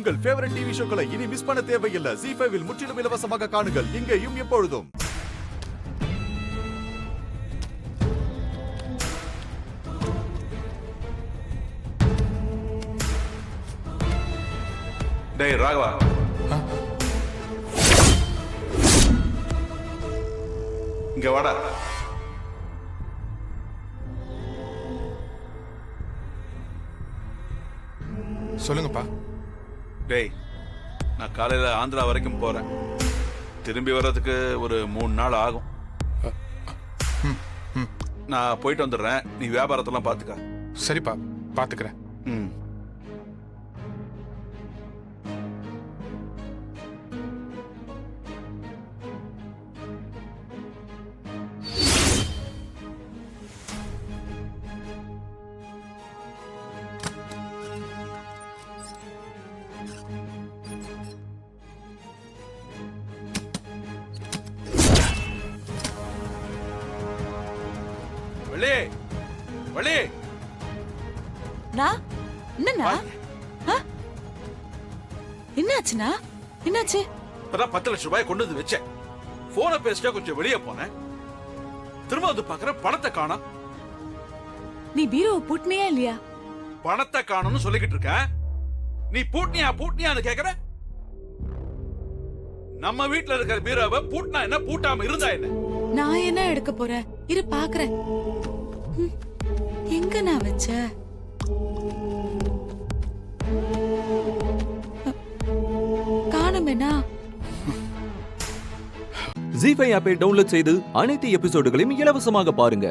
உங்கள் favourite TV ஷோக்களை இனி miss பண்ண தேவையில்லை. ZEE5 இல் முற்றிலும் இலவசமாக காணுங்கள், இங்கேயும் எப்பொழுதும். டேய் ராகவா, இங்க வாடா. சொல்லுங்கப்பா. டேய், நான் காலையில ஆந்திரா வரைக்கும் போறேன். திரும்பி வர்றதுக்கு ஒரு 3 நாள் ஆகும். நான் போயிட்டு வந்துடுறேன். நீ வியாபாரத்தெல்லாம் பாத்துக்க. சரிப்பா, பாத்துக்கிறேன். ம். வள்ளி, வள்ளி. என்னண்ணா? என்னாச்சுண்ணா? என்னாச்சு? இப்பதான் 10 லட்சம் ரூபாய் கொண்டு வந்து வச்சேன். போனை பேசிட்டா கொஞ்சம் வெளியே போனேன். திரும்ப வந்து பாக்குற பணத்தை காணோம். நீ பீரோவை பூட்டினியா இல்லையா? பணத்தை காணும்னு சொல்லிக்கிட்டு இருக்க. நீ பூட்டினியான்னு கேக்குற. நம்ம வீட்டுல இருக்கிற பீரோவை பூட்டினா என்ன, பூட்டாம இருந்தா என்ன? நான் என்ன எடுக்க போறேன்? இரு பாக்குறேன். எங்க நான் வச்ச? காணுமேனா? ZEE5 ஆப்பை டவுன்லோட் செய்து அனைத்து எபிசோடுகளையும் இலவசமாக பாருங்க.